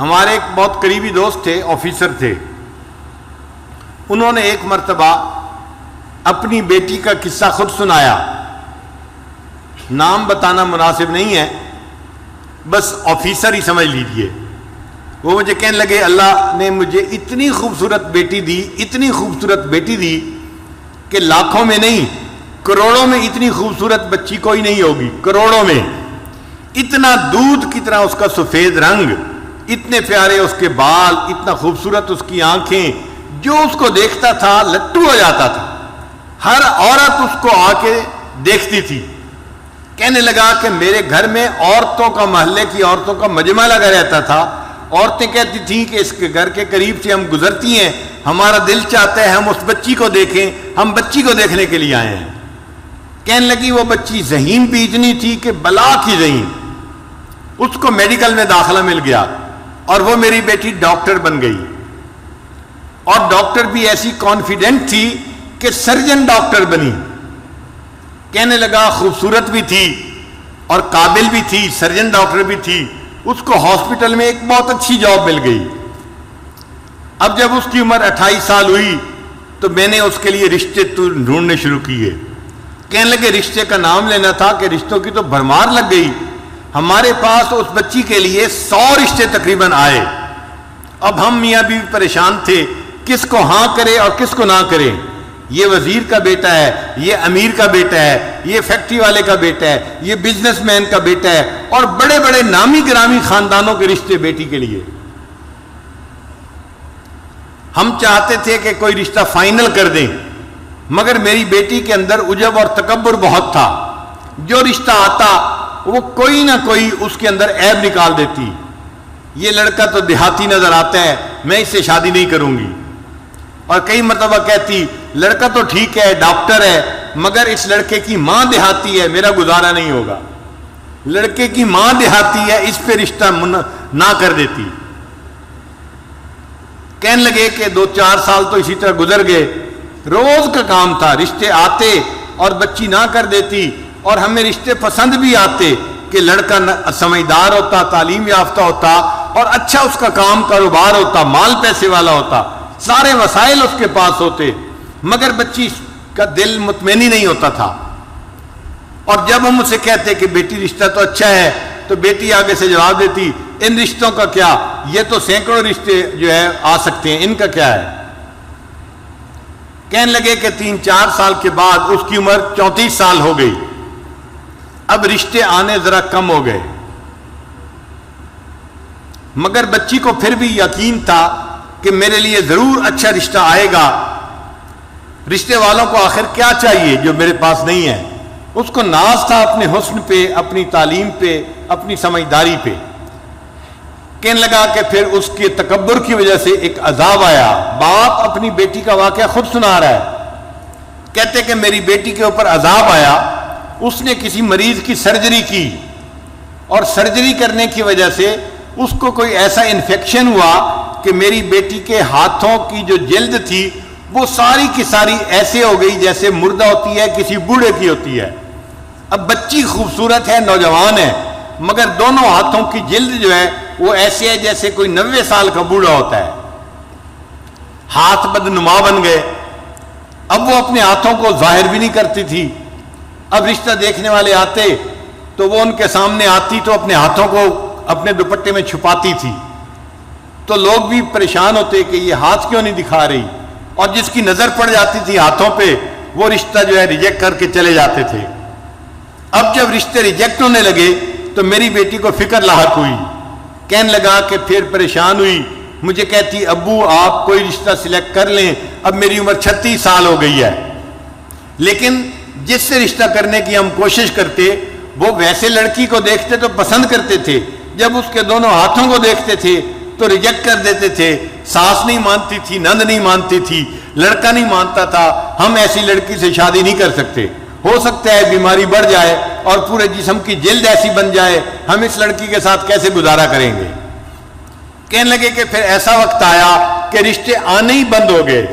ہمارے ایک بہت قریبی دوست تھے، آفیسر تھے، انہوں نے ایک مرتبہ اپنی بیٹی کا قصہ خود سنایا، نام بتانا مناسب نہیں ہے، بس آفیسر ہی سمجھ لیجئے۔ وہ مجھے کہنے لگے اللہ نے مجھے اتنی خوبصورت بیٹی دی، اتنی خوبصورت بیٹی دی کہ لاکھوں میں نہیں کروڑوں میں اتنی خوبصورت بچی کوئی نہیں ہوگی، کروڑوں میں۔ اتنا دودھ کی طرح اس کا سفید رنگ، اتنے پیارے اس کے بال، اتنا خوبصورت اس کی آنکھیں، جو اس کو دیکھتا تھا لٹو ہو جاتا تھا، ہر عورت اس کو آ کے دیکھتی تھی۔ کہنے لگا کہ میرے گھر میں عورتوں کا، محلے کی عورتوں کا مجمع لگا رہتا تھا، عورتیں کہتی تھیں کہ اس کے گھر کے قریب سے ہم گزرتی ہیں، ہمارا دل چاہتا ہے ہم اس بچی کو دیکھیں، ہم بچی کو دیکھنے کے لیے آئے ہیں۔ کہنے لگی وہ بچی ذہین بھی اتنی تھی کہ بلا کی ذہین، اس کو میڈیکل میں داخلہ مل گیا اور وہ میری بیٹی ڈاکٹر بن گئی، اور ڈاکٹر بھی ایسی کانفیڈنٹ تھی کہ سرجن ڈاکٹر بنی۔ کہنے لگا خوبصورت بھی تھی اور قابل بھی تھی، سرجن ڈاکٹر بھی تھی، اس کو ہاسپٹل میں ایک بہت اچھی جاب مل گئی۔ اب جب اس کی عمر 28 سال ہوئی تو میں نے اس کے لیے رشتے ڈھونڈنے شروع کیے۔ کہنے لگے رشتے کا نام لینا تھا کہ رشتوں کی تو بھرمار لگ گئی، ہمارے پاس اس بچی کے لیے 100 رشتے تقریباً آئے۔ اب ہم میاں بیوی پریشان تھے، کس کو ہاں کرے اور کس کو نہ کرے۔ یہ وزیر کا بیٹا ہے، یہ امیر کا بیٹا ہے، یہ فیکٹری والے کا بیٹا ہے، یہ بزنس مین کا بیٹا ہے، اور بڑے بڑے نامی گرامی خاندانوں کے رشتے بیٹی کے لیے۔ ہم چاہتے تھے کہ کوئی رشتہ فائنل کر دیں، مگر میری بیٹی کے اندر عجب اور تکبر بہت تھا، جو رشتہ آتا وہ کوئی نہ کوئی اس کے اندر عیب نکال دیتی۔ یہ لڑکا تو دیہاتی نظر آتا ہے، میں اس سے شادی نہیں کروں گی۔ اور کئی مرتبہ کہتی لڑکا تو ٹھیک ہے، ڈاکٹر ہے، مگر اس لڑکے کی ماں دیہاتی ہے، میرا گزارا نہیں ہوگا۔ لڑکے کی ماں دیہاتی ہے، اس پہ رشتہ نہ کر دیتی۔ کہنے لگے کہ 2-4 سال تو اسی طرح گزر گئے، روز کا کام تھا، رشتے آتے اور بچی نہ کر دیتی، اور ہمیں رشتے پسند بھی آتے کہ لڑکا سمجھدار ہوتا، تعلیم یافتہ ہوتا، اور اچھا اس کا کام کاروبار ہوتا، مال پیسے والا ہوتا، سارے وسائل اس کے پاس ہوتے، مگر بچی کا دل مطمئن ہی نہیں ہوتا تھا۔ اور جب ہم اسے کہتے کہ بیٹی رشتہ تو اچھا ہے، تو بیٹی آگے سے جواب دیتی ان رشتوں کا کیا، یہ تو سینکڑوں رشتے جو ہے آ سکتے ہیں، ان کا کیا ہے۔ کہنے لگے کہ 3-4 سال کے بعد اس کی عمر 34 سال ہو گئی، اب رشتے آنے ذرا کم ہو گئے، مگر بچی کو پھر بھی یقین تھا کہ میرے لیے ضرور اچھا رشتہ آئے گا۔ رشتے والوں کو آخر کیا چاہیے جو میرے پاس نہیں ہے؟ اس کو ناز تھا اپنے حسن پہ، اپنی تعلیم پہ، اپنی سمجھداری پہ۔ کہنے لگا کہ پھر اس کے تکبر کی وجہ سے ایک عذاب آیا۔ باپ اپنی بیٹی کا واقعہ خود سنا رہا ہے، کہتے کہ میری بیٹی کے اوپر عذاب آیا، اس نے کسی مریض کی سرجری کی، اور سرجری کرنے کی وجہ سے اس کو کوئی ایسا انفیکشن ہوا کہ میری بیٹی کے ہاتھوں کی جو جلد تھی وہ ساری کی ساری ایسے ہو گئی جیسے مردہ ہوتی ہے، کسی بوڑھے کی ہوتی ہے۔ اب بچی خوبصورت ہے، نوجوان ہے، مگر دونوں ہاتھوں کی جلد جو ہے وہ ایسے ہے جیسے کوئی 90 سال کا بوڑھا ہوتا ہے، ہاتھ بدنما بن گئے۔ اب وہ اپنے ہاتھوں کو ظاہر بھی نہیں کرتی تھی۔ اب رشتہ دیکھنے والے آتے تو وہ ان کے سامنے آتی تو اپنے ہاتھوں کو اپنے دوپٹے میں چھپاتی تھی، تو لوگ بھی پریشان ہوتے کہ یہ ہاتھ کیوں نہیں دکھا رہی، اور جس کی نظر پڑ جاتی تھی ہاتھوں پہ وہ رشتہ جو ہے ریجیکٹ کر کے چلے جاتے تھے۔ اب جب رشتے ریجیکٹ ہونے لگے تو میری بیٹی کو فکر لاحق ہوئی، کہنے لگا کہ پھر پریشان ہوئی، مجھے کہتی ابو آپ کوئی رشتہ سلیکٹ کر لیں، اب میری عمر 36 سال ہو گئی ہے، لیکن جس سے رشتہ کرنے کی ہم کوشش کرتے وہ ویسے لڑکی کو دیکھتے تو پسند کرتے تھے، جب اس کے دونوں ہاتھوں کو دیکھتے تھے تو ریجیکٹ کر دیتے تھے۔ ساس نہیں مانتی تھی، نند نہیں مانتی تھی، لڑکا نہیں مانتا تھا، ہم ایسی لڑکی سے شادی نہیں کر سکتے، ہو سکتا ہے بیماری بڑھ جائے اور پورے جسم کی جلد ایسی بن جائے، ہم اس لڑکی کے ساتھ کیسے گزارا کریں گے۔ کہنے لگے کہ پھر ایسا وقت آیا کہ رشتے آنے ہی بند ہو گئے۔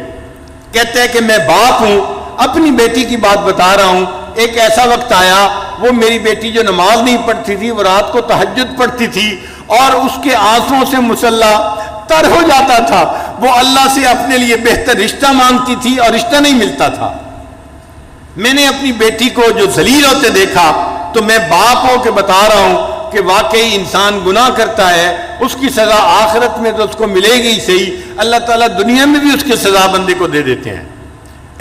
کہتے ہیں کہ میں باپ ہوں، اپنی بیٹی کی بات بتا رہا ہوں، ایک ایسا وقت آیا وہ میری بیٹی جو نماز نہیں پڑھتی تھی وہ رات کو تہجد پڑھتی تھی، اور اس کے آنسوؤں سے مسلح تر ہو جاتا تھا. وہ اللہ سے اپنے لیے بہتر رشتہ مانگتی تھی اور رشتہ نہیں ملتا تھا. میں نے اپنی بیٹی کو جو ذلیل ہوتے دیکھا تو میں باپ ہو کے بتا رہا ہوں کہ واقعی انسان گناہ کرتا ہے، اس کی سزا آخرت میں تو اس کو ملے گی ہی صحیح، اللہ تعالیٰ دنیا میں بھی اس کی سزا بندے کو دے دیتے ہیں.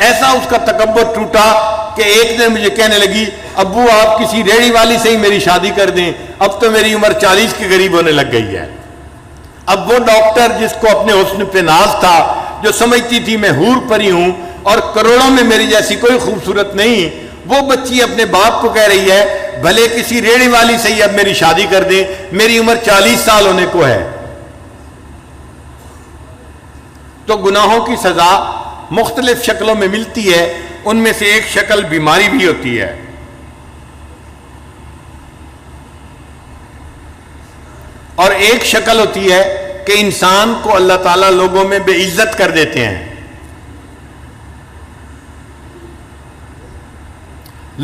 ایسا اس کا تکبر ٹوٹا کہ ایک دن مجھے کہنے لگی ابو آپ کسی ریڑھی والی سے ہی میری شادی کر دیں، اب تو میری عمر 40 کے قریب ہونے لگ گئی ہے. اب وہ ڈاکٹر جس کو اپنے حسن پہ ناز تھا، جو سمجھتی تھی میں حور پری ہوں اور کروڑوں میں میری جیسی کوئی خوبصورت نہیں، وہ بچی اپنے باپ کو کہہ رہی ہے بھلے کسی ریڑھی والی سے ہی اب میری شادی کر دیں، میری عمر 40 سال ہونے کو ہے. تو گناہوں کی سزا مختلف شکلوں میں ملتی ہے، ان میں سے ایک شکل بیماری بھی ہوتی ہے. اور ایک شکل ہوتی ہے کہ انسان کو اللہ تعالیٰ لوگوں میں بے عزت کر دیتے ہیں.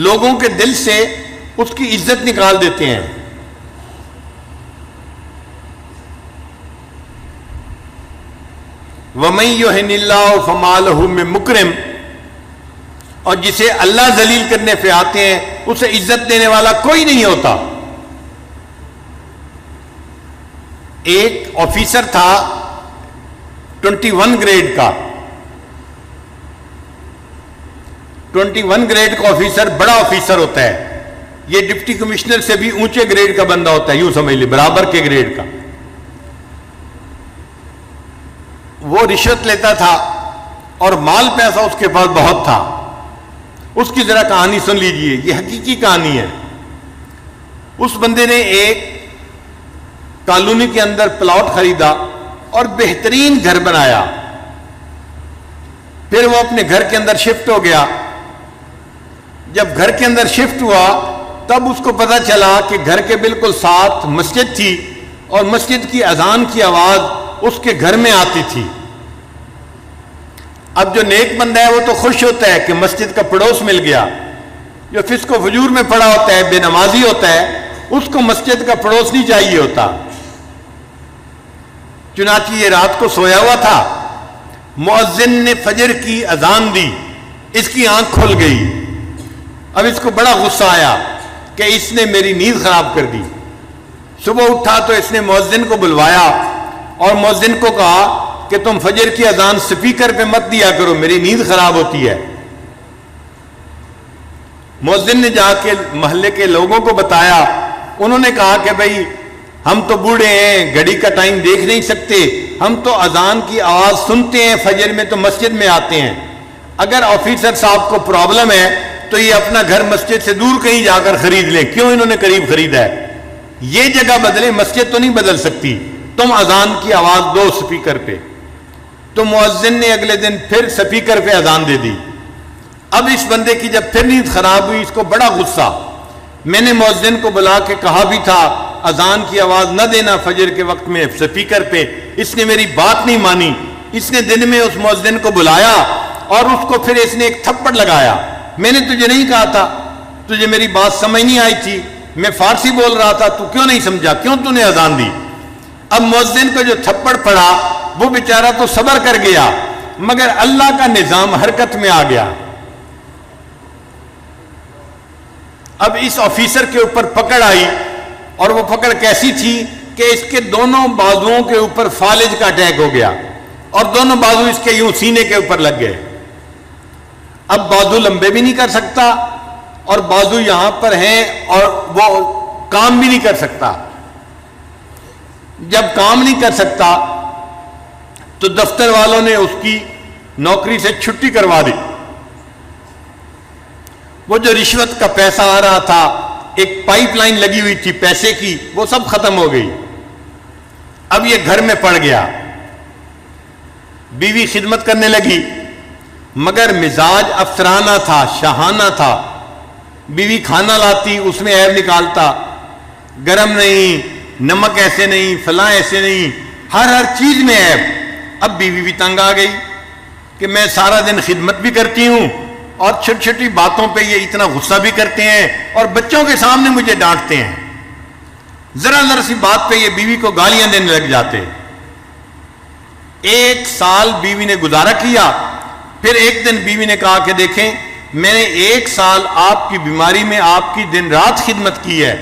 لوگوں کے دل سے اس کی عزت نکال دیتے ہیں. وَمَن يُهِنِ اللَّهُ فَمَا لَهُ مِن مُكْرِمٍ، اور جسے اللہ ذلیل کرنے پہ آتے ہیں اسے عزت دینے والا کوئی نہیں ہوتا. ایک آفیسر تھا 21 گریڈ کا. 21 گریڈ کا آفیسر بڑا آفیسر ہوتا ہے. یہ ڈپٹی کمشنر سے بھی اونچے گریڈ کا بندہ ہوتا ہے، یوں سمجھ لیں برابر کے گریڈ کا. وہ رشوت لیتا تھا اور مال پیسہ اس کے پاس بہت تھا. اس کی ذرا کہانی سن لیجئے، یہ حقیقی کہانی ہے. اس بندے نے ایک کالونی کے اندر پلاٹ خریدا اور بہترین گھر بنایا. پھر وہ اپنے گھر کے اندر شفٹ ہو گیا. جب گھر کے اندر شفٹ ہوا تب اس کو پتا چلا کہ گھر کے بالکل ساتھ مسجد تھی اور مسجد کی اذان کی آواز اس کے گھر میں آتی تھی. اب جو نیک بندہ ہے وہ تو خوش ہوتا ہے کہ مسجد کا پڑوس مل گیا. جو فسق و فجور میں پڑا ہوتا ہے، بے نمازی ہوتا ہے، اس کو مسجد کا پڑوس نہیں چاہیے ہوتا. چنانچہ یہ رات کو سویا ہوا تھا، مؤذن نے فجر کی اذان دی، اس کی آنکھ کھل گئی. اب اس کو بڑا غصہ آیا کہ اس نے میری نیند خراب کر دی. صبح اٹھا تو اس نے مؤذن کو بلوایا اور مؤذن کو کہا کہ تم فجر کی اذان سپیکر پہ مت دیا کرو، میری نیند خراب ہوتی ہے. مؤذن نے جا کے محلے کے لوگوں کو بتایا. انہوں نے کہا کہ بھائی ہم تو بوڑھے ہیں، گھڑی کا ٹائم دیکھ نہیں سکتے، ہم تو اذان کی آواز سنتے ہیں فجر میں تو مسجد میں آتے ہیں. اگر آفیسر صاحب کو پرابلم ہے تو یہ اپنا گھر مسجد سے دور کہیں جا کر خرید لیں. کیوں انہوں نے قریب خریدا ہے؟ یہ جگہ بدلے، مسجد تو نہیں بدل سکتی. تم اذان کی آواز دو سپیکر پہ. تو مؤذن نے اگلے دن پھر سپیکر پہ اذان دے دی. اب اس بندے کی جب پھر نیند خراب ہوئی، اس کو بڑا غصہ. میں نے مؤذن کو بلا کے کہا بھی تھا اذان کی آواز نہ دینا فجر کے وقت میں سپیکر پہ. اس نے میری بات نہیں مانی. اس نے دن میں اس مؤذن کو بلایا اور اس کو پھر اس نے ایک تھپڑ لگایا. میں نے تجھے نہیں کہا تھا؟ تجھے میری بات سمجھ نہیں آئی تھی؟ میں فارسی بول رہا تھا، تو کیوں نہیں سمجھا؟ کیوں تو نے اذان دی؟ اب مؤذن کو جو تھپڑ پڑا وہ بیچارہ تو صبر کر گیا، مگر اللہ کا نظام حرکت میں آ گیا. اب اس آفیسر کے اوپر پکڑ آئی، اور وہ پکڑ کیسی تھی کہ اس کے دونوں بازوؤں کے اوپر فالج کا اٹیک ہو گیا اور دونوں بازو اس کے یوں سینے کے اوپر لگ گئے. اب بازو لمبے بھی نہیں کر سکتا اور بازو یہاں پر ہیں اور وہ کام بھی نہیں کر سکتا. جب کام نہیں کر سکتا تو دفتر والوں نے اس کی نوکری سے چھٹی کروا دی. وہ جو رشوت کا پیسہ آ رہا تھا، ایک پائپ لائن لگی ہوئی تھی پیسے کی، وہ سب ختم ہو گئی. اب یہ گھر میں پڑ گیا. بیوی خدمت کرنے لگی مگر مزاج افسرانہ تھا، شاہانہ تھا. بیوی کھانا لاتی، اس میں عیب نکالتا، گرم نہیں، نمک ایسے نہیں، فلاں ایسے نہیں، ہر چیز میں عیب. اب بیوی بھی تنگ آ گئی کہ میں سارا دن خدمت بھی کرتی ہوں اور چھوٹی چھوٹی باتوں پہ یہ اتنا غصہ بھی کرتے ہیں اور بچوں کے سامنے مجھے ڈانٹتے ہیں. ذرا ذرا سی بات پہ یہ بیوی کو گالیاں دینے لگ جاتے. 1 سال بیوی نے گزارا کیا. پھر ایک دن بیوی نے کہا کہ دیکھیں میں نے 1 سال آپ کی بیماری میں آپ کی دن رات خدمت کی ہے.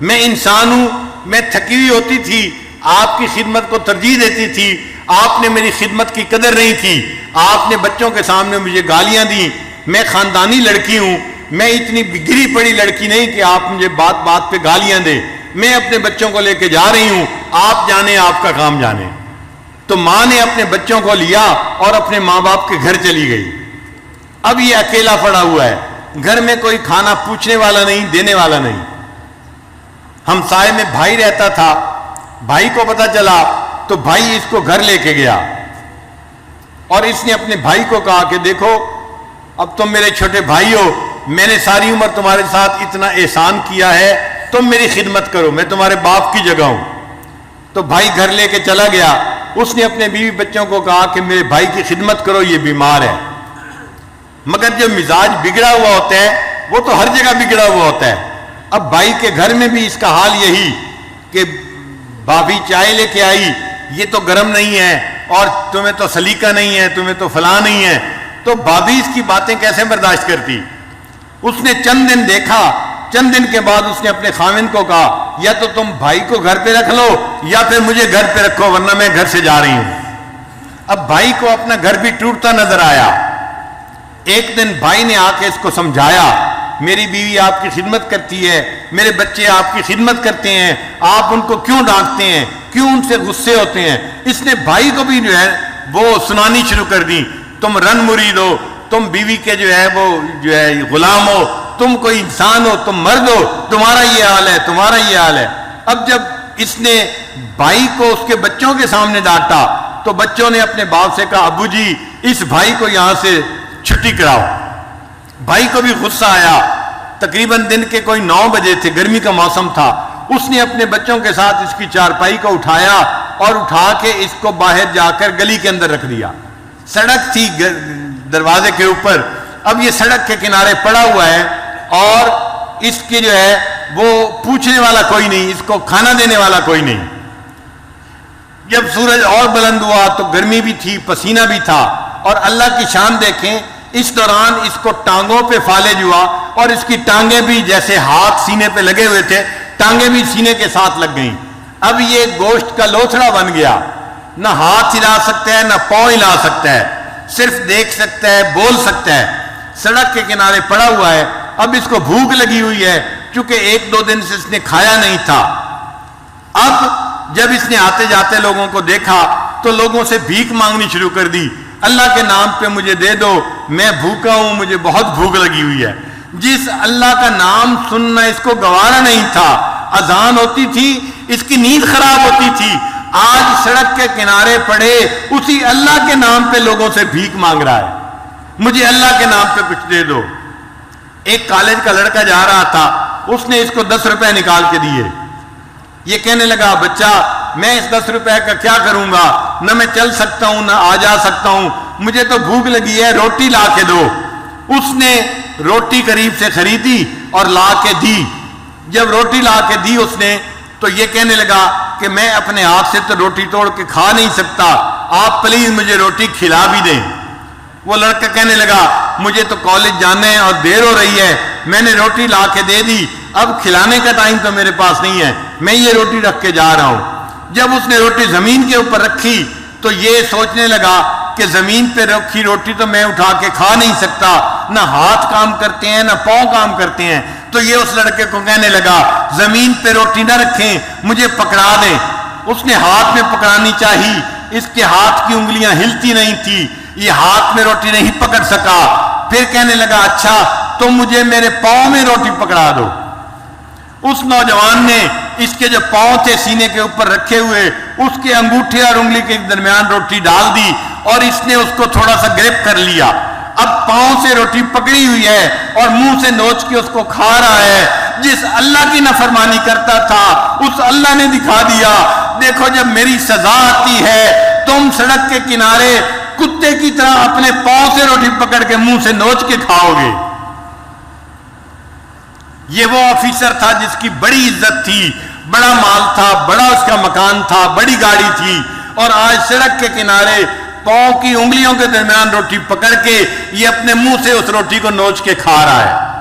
میں انسان ہوں, میں تھکی ہوئی ہوتی تھی, آپ کی خدمت کو ترجیح دیتی تھی, آپ نے میری خدمت کی قدر نہیں کی, آپ نے بچوں کے سامنے مجھے گالیاں دیں. میں خاندانی لڑکی ہوں, میں اتنی گری پڑی لڑکی نہیں کہ آپ مجھے بات بات پہ گالیاں دیں. میں اپنے بچوں کو لے کے جا رہی ہوں, آپ جانے, آپ کا کام جانے. تو ماں نے اپنے بچوں کو لیا اور اپنے ماں باپ کے گھر چلی گئی. اب یہ اکیلا پڑا ہوا ہے, گھر میں کوئی کھانا پوچھنے والا نہیں, دینے والا نہیں. ہمسائے میں بھائی رہتا تھا, بھائی کو پتا چلا تو بھائی اس کو گھر لے کے گیا اور اس نے اپنے بھائی کو کہا کہ دیکھو اب تم میرے چھوٹے بھائی ہو, میں نے ساری عمر تمہارے ساتھ اتنا احسان کیا ہے, تم میری خدمت کرو, میں تمہارے باپ کی جگہ ہوں. تو بھائی گھر لے کے چلا گیا. اس نے اپنے بیوی بچوں کو کہا کہ میرے بھائی کی خدمت کرو, یہ بیمار ہے. مگر جو مزاج بگڑا ہوا ہوتا ہے وہ تو ہر جگہ بگڑا ہوا ہوتا ہے. اب بھائی کے گھر میں بھی اس کا حال یہی کہ بھابھی چائے لے کے آئی, یہ تو گرم نہیں ہے, اور تمہیں تو سلیقہ نہیں ہے, تمہیں تو فلاں نہیں ہے. تو بھابھی اس کی باتیں کیسے برداشت کرتی. اس نے چند دن دیکھا, چند دن کے بعد اس نے اپنے خاوند کو کہا یا تو تم بھائی کو گھر پہ رکھ لو یا پھر مجھے گھر پہ رکھو, ورنہ میں گھر سے جا رہی ہوں. اب بھائی کو اپنا گھر بھی ٹوٹتا نظر آیا. ایک دن بھائی نے آ کے اس کو سمجھایا, میری بیوی آپ کی خدمت کرتی ہے, میرے بچے آپ کی خدمت کرتے ہیں, آپ ان کو کیوں ڈانٹتے ہیں, کیوں ان سے غصے ہوتے ہیں. اس نے بھائی کو بھی جو ہے وہ سنانی شروع کر دی, تم رن مرید ہو, تم بیوی کے جو ہے وہ جو ہے غلام ہو, تم کوئی انسان ہو, تم مرد ہو, تمہارا یہ حال ہے, تمہارا یہ حال ہے. اب جب اس نے بھائی کو اس کے بچوں کے سامنے ڈانٹا تو بچوں نے اپنے باپ سے کہا ابو جی اس بھائی کو یہاں سے چھٹی کراؤ. بھائی کو بھی غصہ آیا. تقریباً دن کے کوئی 9 بجے تھے, گرمی کا موسم تھا. اس نے اپنے بچوں کے ساتھ اس کی چارپائی کو اٹھایا اور اٹھا کے اس کو باہر جا کر گلی کے اندر رکھ دیا. سڑک تھی دروازے کے اوپر. اب یہ سڑک کے کنارے پڑا ہوا ہے اور اس کی جو ہے وہ پوچھنے والا کوئی نہیں, اس کو کھانا دینے والا کوئی نہیں. جب سورج اور بلند ہوا تو گرمی بھی تھی, پسینہ بھی تھا, اور اللہ کی شان دیکھیں اس دوران اس کو ٹانگوں پہ فالج ہوا اور اس کی ٹانگیں بھی جیسے ہاتھ سینے پہ لگے ہوئے تھے, ٹانگیں بھی سینے کے ساتھ لگ گئیں. اب یہ گوشت کا لوتھڑا بن گیا, نہ ہاتھ ہلا سکتا ہے نہ پاؤں ہلا سکتا ہے, صرف دیکھ سکتا ہے, بول سکتا ہے. سڑک کے کنارے پڑا ہوا ہے. اب اس کو بھوک لگی ہوئی ہے چونکہ 1-2 دن سے اس نے کھایا نہیں تھا. اب جب اس نے آتے جاتے لوگوں کو دیکھا تو لوگوں سے بھیک مانگنی شروع کر دی, اللہ کے نام پہ مجھے دے دو, میں بھوکا ہوں, مجھے بہت بھوک لگی ہوئی ہے. جس اللہ کا نام سننا اس کو گوارا نہیں تھا, اذان ہوتی تھی اس کی نیند خراب ہوتی تھی, آج سڑک کے کنارے پڑے اسی اللہ کے نام پہ لوگوں سے بھیک مانگ رہا ہے, مجھے اللہ کے نام پہ کچھ دے دو. ایک کالج کا لڑکا جا رہا تھا, اس نے اس کو 10 روپے نکال کے دیے. یہ کہنے لگا بچہ میں اس 10 روپے کا کیا کروں گا, نہ میں چل سکتا ہوں نہ آ جا سکتا ہوں, مجھے تو بھوک لگی ہے, روٹی لا کے دو. اس نے روٹی قریب سے خریدی اور لا کے دی. جب روٹی لا کے دی اس نے تو یہ کہنے لگا کہ میں اپنے ہاتھ سے تو روٹی توڑ کے کھا نہیں سکتا, آپ پلیز مجھے روٹی کھلا بھی دیں. وہ لڑکا کہنے لگا مجھے تو کالج جانا ہے اور دیر ہو رہی ہے, میں نے روٹی لا کے دے دی, اب کھلانے کا ٹائم تو میرے پاس نہیں ہے, میں یہ روٹی رکھ کے جا رہا ہوں. جب اس نے روٹی زمین کے اوپر رکھی تو یہ سوچنے لگا کہ زمین پہ رکھی روٹی تو میں اٹھا کے کھا نہیں سکتا, نہ ہاتھ کام کرتے ہیں نہ پاؤں کام کرتے ہیں. تو یہ اس لڑکے کو کہنے لگا زمین پہ روٹی نہ رکھیں, مجھے پکڑا دیں. اس نے ہاتھ میں پکڑانی چاہی, اس کے ہاتھ کی انگلیاں ہلتی نہیں تھی, یہ ہاتھ میں روٹی نہیں پکڑ سکا. پھر کہنے لگا اچھا تم مجھے میرے پاؤں میں روٹی پکڑا دو. اس نوجوان نے اس کے جو پاؤں تھے سینے کے اوپر رکھے ہوئے, اس کے انگوٹھے اور انگلی کے درمیان روٹی ڈال دی اور اس نے اس کو تھوڑا سا گرپ کر لیا. اب پاؤں سے روٹی پکڑی ہوئی ہے اور منہ سے نوچ کے اس کو کھا رہا ہے. جس اللہ کی نافرمانی کرتا تھا اس اللہ نے دکھا دیا, دیکھو جب میری سزا آتی ہے تم سڑک کے کنارے کتے کی طرح اپنے پاؤں سے روٹی پکڑ کے منہ سے نوچ کے کھاؤ گے. یہ وہ آفیسر تھا جس کی بڑی عزت تھی, بڑا مال تھا، بڑا اس کا مکان تھا، بڑی گاڑی تھی، اور آج سڑک کے کنارے پاؤں کی انگلیوں کے درمیان روٹی پکڑ کے یہ اپنے منہ سے اس روٹی کو نوچ کے کھا رہا ہے۔